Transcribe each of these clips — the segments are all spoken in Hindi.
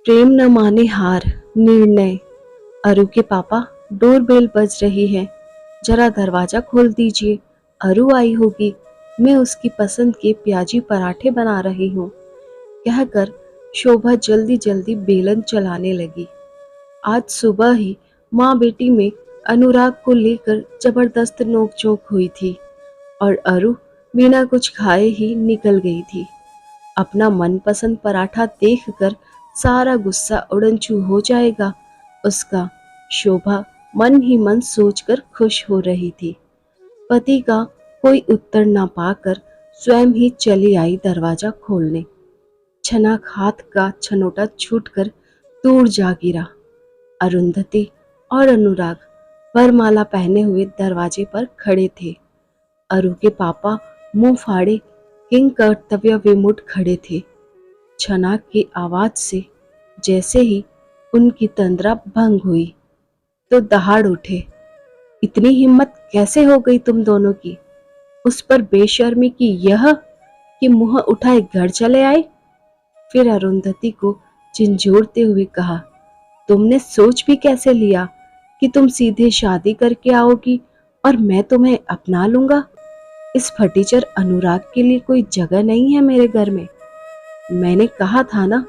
प्रेम न माने हार। निर्णय। अरु के पापा, डोरबेल बज रही है, जरा दरवाजा खोल दीजिए। अरु आई होगी, मैं उसकी पसंद के प्याजी पराठे बना रही हूँ, कहकर शोभा जल्दी जल्दी बेलन चलाने लगी। आज सुबह ही माँ बेटी में अनुराग को लेकर जबरदस्त नोकझोंक हुई थी और अरु बिना कुछ खाए ही निकल गई थी। अपना मनपसंद पराठा देखकर सारा गुस्सा उड़नछू हो जाएगा उसका, शोभा मन ही मन सोचकर खुश हो रही थी। पति का कोई उत्तर न पाकर स्वयं ही चली आई दरवाजा खोलने। छनाक हाथ का छनोटा छूटकर दूर जा गिरा। अरुंधति और अनुराग वरमाला पहने हुए दरवाजे पर खड़े थे। अरु के पापा मुंह फाड़े किंग कर्तव्य विमुट खड़े थे। छनाक की आवाज से जैसे ही उनकी तंद्रा भंग हुई तो दहाड़ उठे। इतनी हिम्मत कैसे हो गई तुम दोनों की? उस पर बेशर्मी की यह कि मुंह उठाए घर चले आए। फिर अरुंधति को झिंझोड़ते हुए कहा, तुमने सोच भी कैसे लिया कि तुम सीधे शादी करके आओगी और मैं तुम्हें अपना लूंगा? इस फटीचर अनुराग के लिए कोई जगह नहीं है मेरे घर में। मैंने कहा था ना,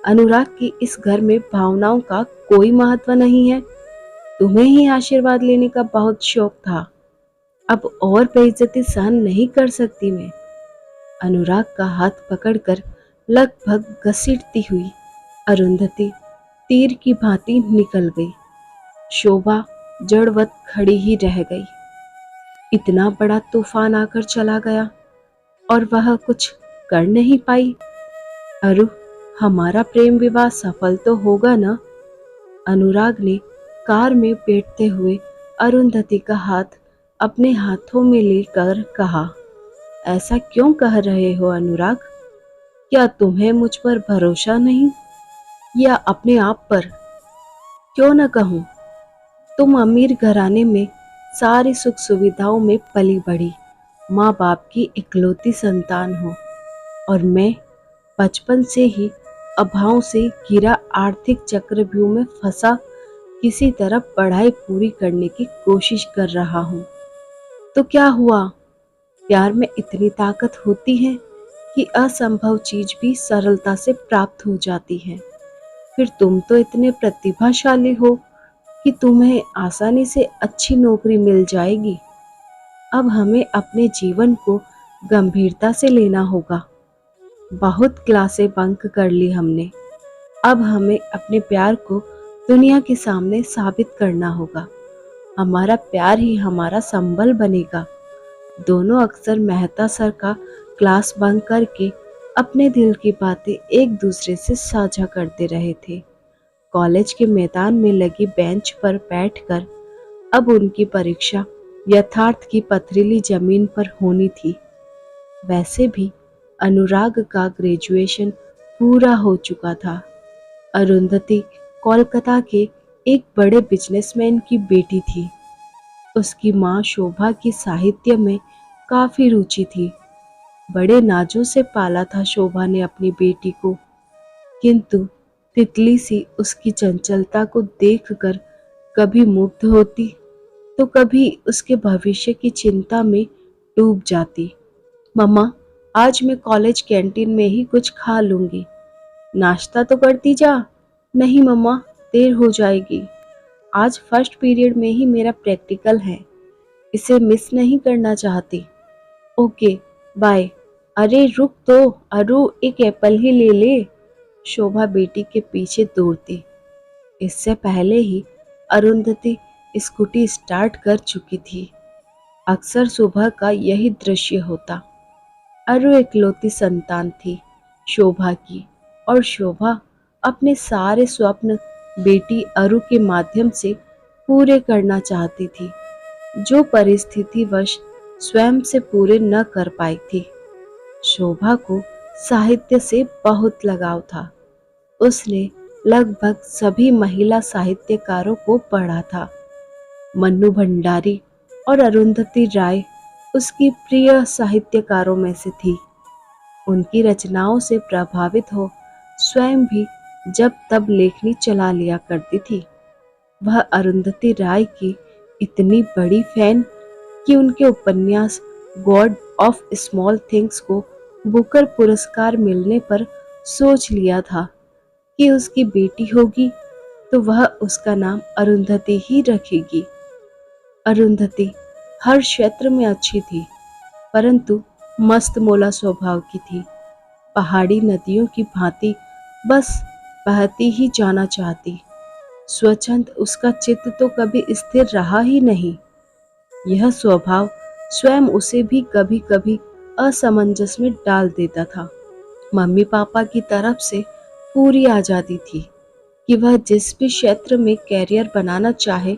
अनुराग की इस घर में भावनाओं का कोई महत्व नहीं है। तुम्हें ही आशीर्वाद लेने का बहुत शौक था। अब और बेइज्जती सहन नहीं कर सकती मैं। अनुराग का हाथ पकड़कर लगभग घसीटती हुई अरुंधति तीर की भांति निकल गई। शोभा जड़वत खड़ी ही रह गई। इतना बड़ा तूफान आकर चला गया और वह कुछ कर नहीं पाई। अरु, हमारा प्रेम विवाह सफल तो होगा ना? अनुराग ने कार में बैठते हुए अरुंधति का हाथ अपने हाथों में लेकर कहा। ऐसा क्यों कह रहे हो अनुराग? क्या तुम्हें मुझ पर भरोसा नहीं, या अपने आप पर? क्यों न कहूँ, तुम अमीर घराने में सारी सुख सुविधाओं में पली बढ़ी माँ बाप की इकलौती संतान हो, और मैं बचपन से ही अभाव से घिरा आर्थिक चक्रव्यूह में फंसा किसी तरह पढ़ाई पूरी करने की कोशिश कर रहा हूँ। तो क्या हुआ? प्यार में इतनी ताकत होती है कि असंभव चीज भी सरलता से प्राप्त हो जाती है। फिर तुम तो इतने प्रतिभाशाली हो कि तुम्हें आसानी से अच्छी नौकरी मिल जाएगी। अब हमें अपने जीवन को गंभीरता से लेना होगा। बहुत क्लासें बंक कर ली हमने। अब हमें अपने प्यार को दुनिया के सामने साबित करना होगा। हमारा प्यार ही हमारा संबल बनेगा। दोनों अक्सर मेहता सर का क्लास बंक करके अपने दिल की बातें एक दूसरे से साझा करते रहे थे। कॉलेज के मैदान में लगी बेंच पर बैठकर अब उनकी परीक्षा यथार्थ की पथरीली जमीन पर होनी थी। वैसे भी अनुराग का ग्रेजुएशन पूरा हो चुका था। अरुंधति कोलकाता के एक बड़े बिजनेसमैन की बेटी थी। उसकी माँ शोभा की साहित्य में काफी रुचि थी। बड़े नाजों से पाला था शोभा ने अपनी बेटी को, किंतु तितली सी उसकी चंचलता को देखकर कभी मुग्ध होती तो कभी उसके भविष्य की चिंता में डूब जाती। मम्मा, आज मैं कॉलेज कैंटीन में ही कुछ खा लूंगी। नाश्ता तो करती जा। नहीं मम्मा, देर हो जाएगी। आज फर्स्ट पीरियड में ही मेरा प्रैक्टिकल है, इसे मिस नहीं करना चाहती। Okay, bye. अरे रुक तो, अरु एक एप्पल ही ले ले। शोभा बेटी के पीछे दौड़ती। इससे पहले ही अरुंधति स्कूटी स्टार्ट कर चुकी थी। अक्सर सुबह का यही दृश्य होता। अरु इकलौती संतान थी शोभा की, और शोभा अपने सारे स्वप्न बेटी अरु के माध्यम से पूरे करना चाहती थी, जो परिस्थितिवश स्वयं से पूरे न कर पाई थी। शोभा को साहित्य से बहुत लगाव था। उसने लगभग सभी महिला साहित्यकारों को पढ़ा था। मन्नू भंडारी और अरुंधति राय उसकी प्रिय साहित्यकारों में से थी। उनकी रचनाओं से प्रभावित हो स्वयं भी जब तब लेखनी चला लिया करती थी। वह अरुंधति राय की इतनी बड़ी फैन कि उनके उपन्यास गॉड ऑफ स्मॉल थिंग्स को बुकर पुरस्कार मिलने पर सोच लिया था कि उसकी बेटी होगी तो वह उसका नाम अरुंधति ही रखेगी। अरुंधति हर क्षेत्र में अच्छी थी, परंतु मस्त मोला स्वभाव की थी। पहाड़ी नदियों की भांति बस बहती ही जाना चाहती। स्वच्छंद उसका चित्त तो कभी स्थिर रहा ही नहीं। यह स्वभाव स्वयं उसे भी कभी कभी असमंजस में डाल देता था। मम्मी पापा की तरफ से पूरी आजादी थी कि वह जिस भी क्षेत्र में कैरियर बनाना चाहे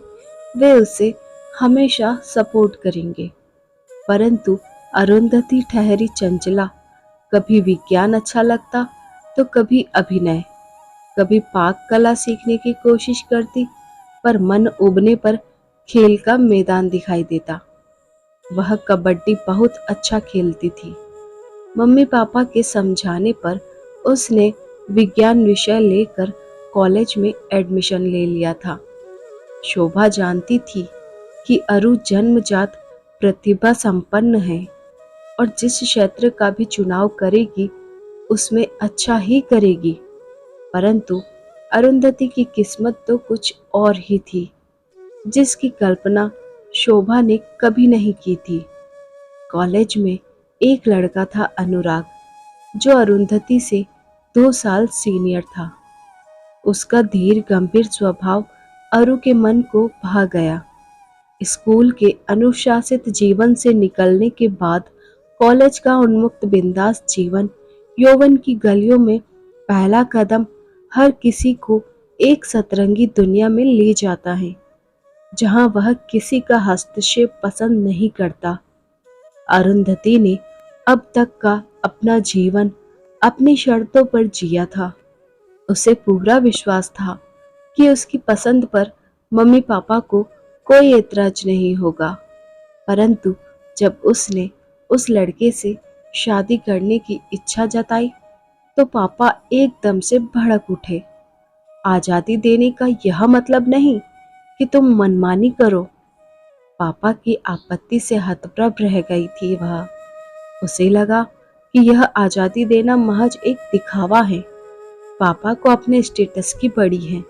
वे उसे हमेशा सपोर्ट करेंगे। परंतु अरुंधति ठहरी चंचला। कभी विज्ञान अच्छा लगता तो कभी अभिनय, कभी पाक कला सीखने की कोशिश करती, पर मन उबने पर खेल का मैदान दिखाई देता। वह कबड्डी बहुत अच्छा खेलती थी। मम्मी पापा के समझाने पर उसने विज्ञान विषय लेकर कॉलेज में एडमिशन ले लिया था। शोभा जानती थी कि अरु जन्मजात प्रतिभा संपन्न है और जिस क्षेत्र का भी चुनाव करेगी उसमें अच्छा ही करेगी। परंतु अरुंधति की किस्मत तो कुछ और ही थी, जिसकी कल्पना शोभा ने कभी नहीं की थी। कॉलेज में एक लड़का था अनुराग, जो अरुंधति से 2 साल सीनियर था। उसका धीर गंभीर स्वभाव अरु के मन को भा गया। स्कूल के अनुशासित जीवन से निकलने के बाद कॉलेज का उन्मुक्त बिंदास जीवन यौवन की गलियों में पहला कदम हर किसी को एक सतरंगी दुनिया में ले जाता है, जहां वह किसी का हस्तक्षेप पसंद नहीं करता। अरुंधति ने अब तक का अपना जीवन अपनी शर्तों पर जिया था। उसे पूरा विश्वास था कि उसकी पसंद पर मम्मी पापा को कोई एतराज नहीं होगा। परंतु जब उसने उस लड़के से शादी करने की इच्छा जताई तो पापा एकदम से भड़क उठे। आजादी देने का यह मतलब नहीं कि तुम मनमानी करो। पापा की आपत्ति से हतप्रभ रह गई थी वह। उसे लगा कि यह आजादी देना महज एक दिखावा है। पापा को अपने स्टेटस की पड़ी है।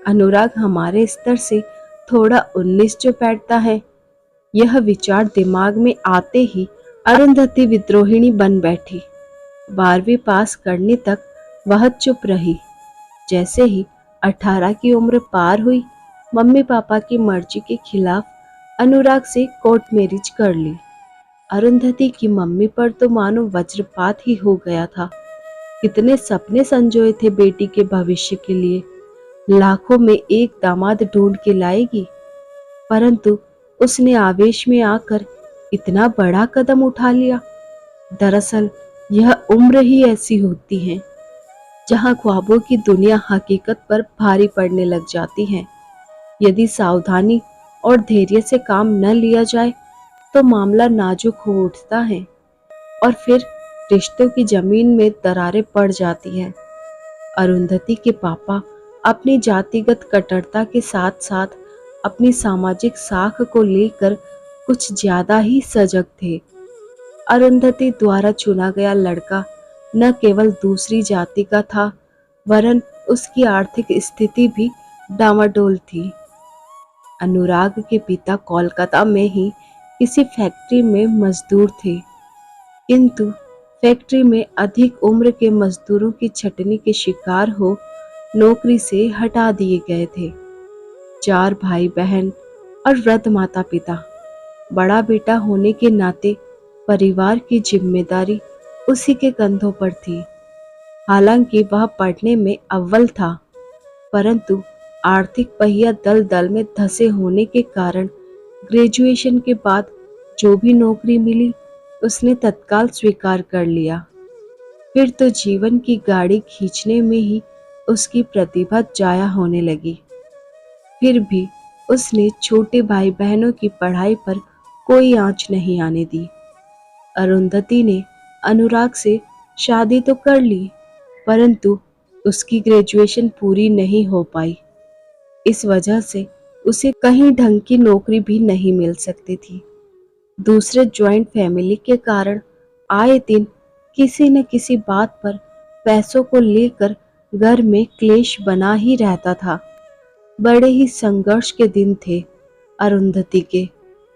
अनुराग हमारे स्तर से थोड़ा 19 जो बैठता है। यह विचार दिमाग में आते ही अरुंधति विद्रोहिणी बन बैठी। 12वीं पास करने तक वह चुप रही। जैसे ही 18 की उम्र पार हुई, मम्मी पापा की मर्जी के खिलाफ अनुराग से कोर्ट मैरिज कर ली। अरुंधति की मम्मी पर तो मानो वज्रपात ही हो गया था। कितने सपने संजोए थे बेटी के भविष्य के लिए। लाखों में एक दामाद ढूंढ के लाएगी, परंतु उसने आवेश में आकर इतना बड़ा कदम उठा लिया। दरअसल यह उम्र ही ऐसी होती है जहां ख्वाबों की दुनिया हकीकत पर भारी पड़ने लग जाती है। यदि सावधानी और धैर्य से काम न लिया जाए तो मामला नाजुक हो उठता है और फिर रिश्तों की जमीन में दरारें पड़ जाती हैं। अरुंधति के पापा अपनी जातिगत कट्टरता के साथ साथ अपनी सामाजिक साख को लेकर कुछ ज्यादा ही सजग थे। अरुंधति द्वारा चुना गया लड़का न केवल दूसरी जाति का था, वरन उसकी आर्थिक स्थिति भी डामाडोल थी। अनुराग के पिता कोलकाता में ही किसी फैक्ट्री में मजदूर थे, किंतु फैक्ट्री में अधिक उम्र के मजदूरों की छटनी के शिकार हो नौकरी से हटा दिए गए थे। 4 भाई बहन और वृद्ध माता पिता। बड़ा बेटा होने के नाते परिवार की जिम्मेदारी उसी के कंधों पर थी। हालांकि वह पढ़ने में अव्वल था, परंतु आर्थिक पहिया दल दल में धंसे होने के कारण ग्रेजुएशन के बाद जो भी नौकरी मिली उसने तत्काल स्वीकार कर लिया। फिर तो जीवन की गाड़ी खींचने में ही उसकी प्रतिभा जाया होने लगी। फिर भी उसने छोटे भाई बहनों की पढ़ाई पर कोई आंच नहीं आने दी। अरुंधति ने अनुराग से शादी तो कर ली, परंतु उसकी ग्रेजुएशन पूरी नहीं हो पाई। इस वजह से उसे कहीं ढंग की नौकरी भी नहीं मिल सकती थी। दूसरे जॉइंट फैमिली के कारण आए दिन किसी न किसी बात पर पैसों को लेकर घर में क्लेश बना ही रहता था। बड़े ही संघर्ष के दिन थे अरुंधति के,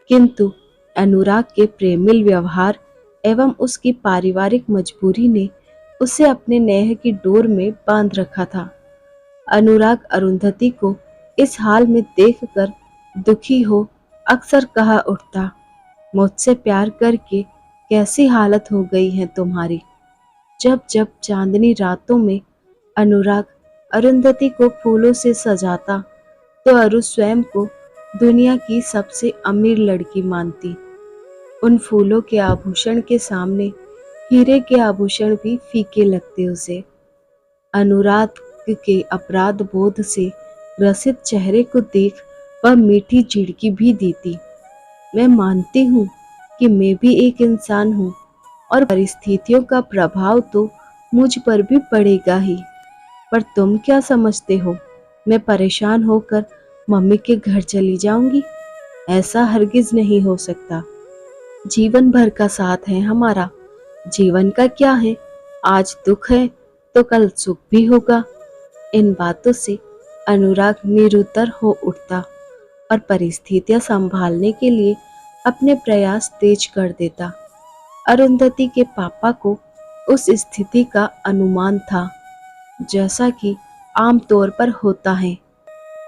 किंतु अनुराग के प्रेमिल व्यवहार एवं उसकी पारिवारिक मजबूरी ने उसे अपने नेह की डोर में बांध रखा था। अनुराग अरुंधति को इस हाल में देखकर दुखी हो अक्सर कहा उठता, मुझसे प्यार करके कैसी हालत हो गई है तुम्हारी। जब जब चांदनी रातों में अनुराग अरुंधति को फूलों से सजाता तो अरु स्वयं को दुनिया की सबसे अमीर लड़की मानती। उन फूलों के आभूषण के सामने हीरे के आभूषण भी फीके लगते उसे। अनुराग के अपराध बोध से ग्रसित चेहरे को देख वह मीठी झिड़की भी देती। मैं मानती हूँ कि मैं भी एक इंसान हूँ और परिस्थितियों का प्रभाव तो मुझ पर भी पड़ेगा ही, पर तुम क्या समझते हो मैं परेशान होकर मम्मी के घर चली जाऊंगी? ऐसा हरगिज नहीं हो सकता। जीवन भर का साथ है हमारा। जीवन का क्या है, आज दुख है तो कल सुख भी होगा। इन बातों से अनुराग निरुत्तर हो उठता और परिस्थितियां संभालने के लिए अपने प्रयास तेज कर देता। अरुंधति के पापा को उस स्थिति का अनुमान था, जैसा कि आम तौर पर होता है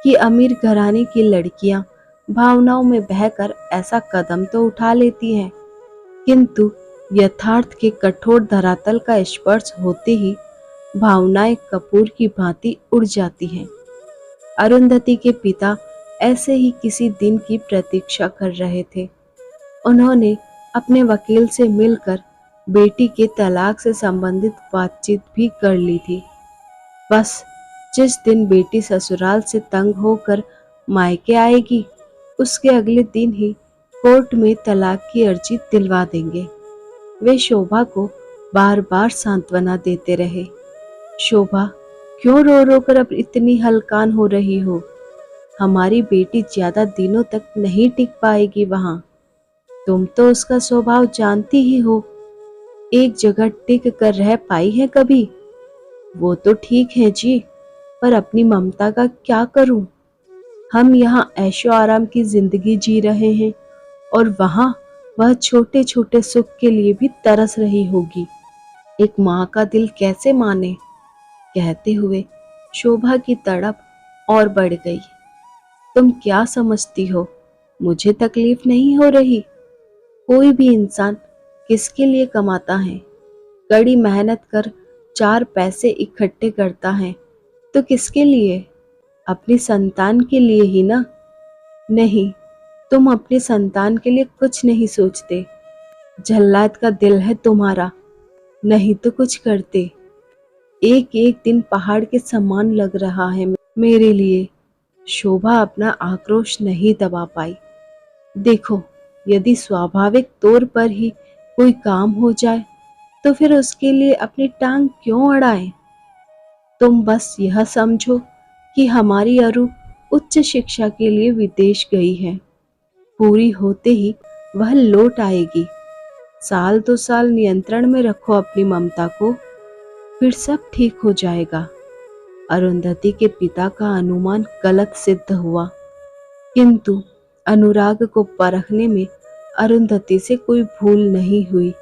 कि अमीर घराने की लड़कियां भावनाओं में बहकर ऐसा कदम तो उठा लेती हैं, किंतु यथार्थ के कठोर धरातल का स्पर्श होते ही भावनाएं कपूर की भांति उड़ जाती हैं। अरुंधति के पिता ऐसे ही किसी दिन की प्रतीक्षा कर रहे थे। उन्होंने अपने वकील से मिलकर बेटी के तलाक से संबंधित बातचीत भी कर ली थी। बस जिस दिन बेटी ससुराल से तंग होकर मायके आएगी, उसके अगले दिन ही कोर्ट में तलाक की अर्जी दिलवा देंगे। वे शोभा को बार बार सांत्वना देते रहे, शोभा क्यों रो रो कर अब इतनी हलकान हो रही हो? हमारी बेटी ज्यादा दिनों तक नहीं टिक पाएगी वहां। तुम तो उसका स्वभाव जानती ही हो, एक जगह टिक कर रह पाई है कभी? वो तो ठीक है जी, पर अपनी ममता का क्या करूं? हम यहाँ ऐशो आराम की जिंदगी जी रहे हैं और वहां वह छोटे छोटे सुख के लिए भी तरस रही होगी। एक माँ का दिल कैसे माने? कहते हुए शोभा की तड़प और बढ़ गई। तुम क्या समझती हो, मुझे तकलीफ नहीं हो रही? कोई भी इंसान किसके लिए कमाता है? कड़ी मेहनत कर 4 पैसे इकट्ठे करता है तो किसके लिए? अपनी संतान के लिए ही ना। नहीं, तुम अपनी संतान के लिए कुछ नहीं सोचते। जल्लाद का दिल है तुम्हारा, नहीं तो कुछ करते। एक एक दिन पहाड़ के समान लग रहा है मेरे लिए। शोभा अपना आक्रोश नहीं दबा पाई। देखो, यदि स्वाभाविक तौर पर ही कोई काम हो जाए तो फिर उसके लिए अपनी टांग क्यों अड़ाएं? तुम बस यह समझो कि हमारी अरु उच्च शिक्षा के लिए विदेश गई है। पूरी होते ही वह लौट आएगी। 1-2 साल नियंत्रण में रखो अपनी ममता को, फिर सब ठीक हो जाएगा। अरुंधति के पिता का अनुमान गलत सिद्ध हुआ, किंतु अनुराग को परखने में अरुंधति से कोई भूल नहीं हुई।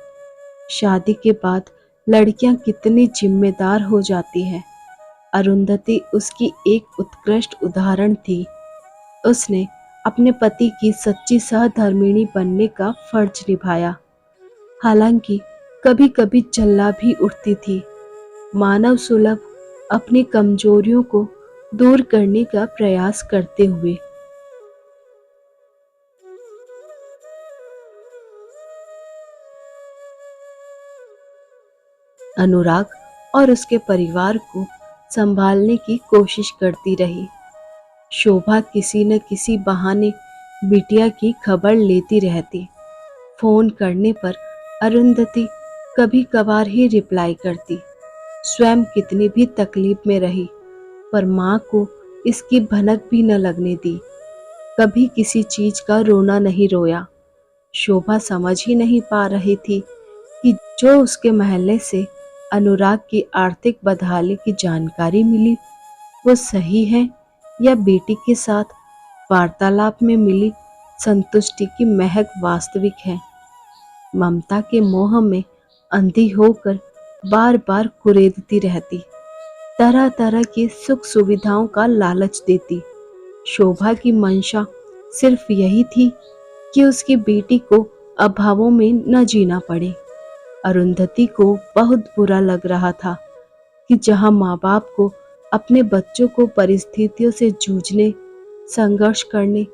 शादी के बाद लड़कियां कितनी जिम्मेदार हो जाती हैं। अरुंधति उसकी एक उत्कृष्ट उदाहरण थी। उसने अपने पति की सच्ची सहधर्मिणी बनने का फर्ज निभाया। हालांकि कभी कभी जल्ला भी उठती थी, मानव सुलभ अपनी कमजोरियों को दूर करने का प्रयास करते हुए। अनुराग और उसके परिवार को संभालने की कोशिश करती रही। शोभा किसी न किसी बहाने बिटिया की खबर लेती रहती। फोन करने पर अरुंधति कभी कभार ही रिप्लाई करती। स्वयं कितनी भी तकलीफ में रही, पर माँ को इसकी भनक भी न लगने दी। कभी किसी चीज का रोना नहीं रोया। शोभा समझ ही नहीं पा रही थी कि जो उसके महल्ले से अनुराग की आर्थिक बदहाली की जानकारी मिली वो सही है या बेटी के साथ वार्तालाप में मिली संतुष्टि की महक वास्तविक है। ममता के मोह में अंधी होकर बार बार कुरेदती रहती, तरह तरह की सुख सुविधाओं का लालच देती। शोभा की मंशा सिर्फ यही थी कि उसकी बेटी को अभावों में न जीना पड़े। अरुंधति को बहुत बुरा लग रहा था कि जहां माँ बाप को अपने बच्चों को परिस्थितियों से जूझने, संघर्ष करने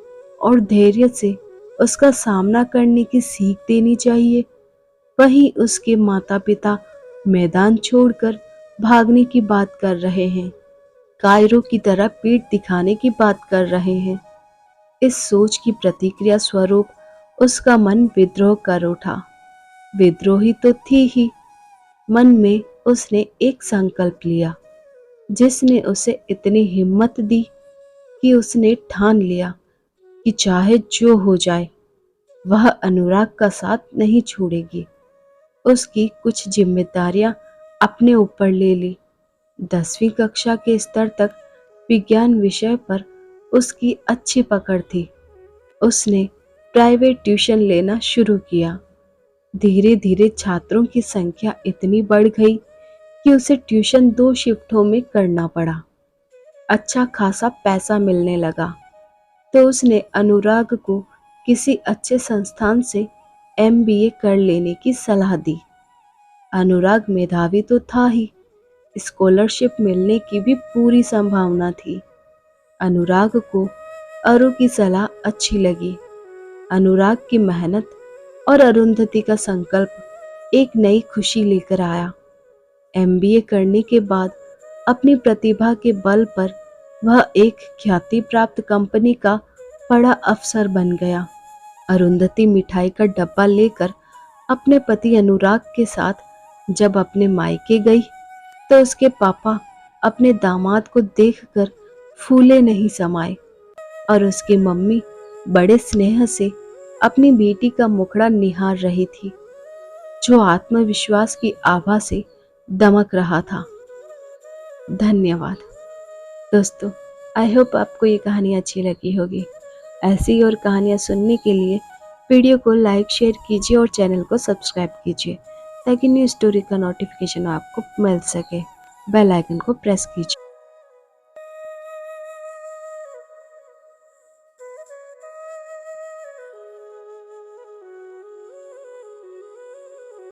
और धैर्य से उसका सामना करने की सीख देनी चाहिए, वहीं उसके माता पिता मैदान छोड़कर भागने की बात कर रहे हैं, कायरों की तरह पीठ दिखाने की बात कर रहे हैं। इस सोच की प्रतिक्रिया स्वरूप उसका मन विद्रोह कर उठा। विद्रोही तो थी ही, मन में उसने एक संकल्प लिया जिसने उसे इतनी हिम्मत दी कि उसने ठान लिया कि चाहे जो हो जाए वह अनुराग का साथ नहीं छोड़ेगी। उसकी कुछ जिम्मेदारियां अपने ऊपर ले ली। 10वीं कक्षा के स्तर तक विज्ञान विषय पर उसकी अच्छी पकड़ थी। उसने प्राइवेट ट्यूशन लेना शुरू किया। धीरे धीरे छात्रों की संख्या इतनी बढ़ गई कि उसे ट्यूशन 2 शिफ्टों में करना पड़ा। अच्छा खासा पैसा मिलने लगा तो उसने अनुराग को किसी अच्छे संस्थान से MBA कर लेने की सलाह दी। अनुराग मेधावी तो था ही, स्कॉलरशिप मिलने की भी पूरी संभावना थी। अनुराग को अरु की सलाह अच्छी लगी। अनुराग की मेहनत और अरुंधति का संकल्प एक नई खुशी लेकर आया। MBA करने के बाद अपनी प्रतिभा के बल पर वह एक ख्याति प्राप्त कंपनी का बड़ा अफसर बन गया। अरुंधति मिठाई का डब्बा लेकर अपने पति अनुराग के साथ जब अपने मायके गई तो उसके पापा अपने दामाद को देखकर फूले नहीं समाए और उसकी मम्मी बड़े स्नेह से अपनी बेटी का मुखड़ा निहार रही थी, जो आत्मविश्वास की आभा से दमक रहा था। धन्यवाद दोस्तों, आई होप आपको ये कहानी अच्छी लगी होगी। ऐसी और कहानियाँ सुनने के लिए वीडियो को लाइक शेयर कीजिए और चैनल को सब्सक्राइब कीजिए ताकि न्यू स्टोरी का नोटिफिकेशन आपको मिल सके। बेल आइकन को प्रेस कीजिए।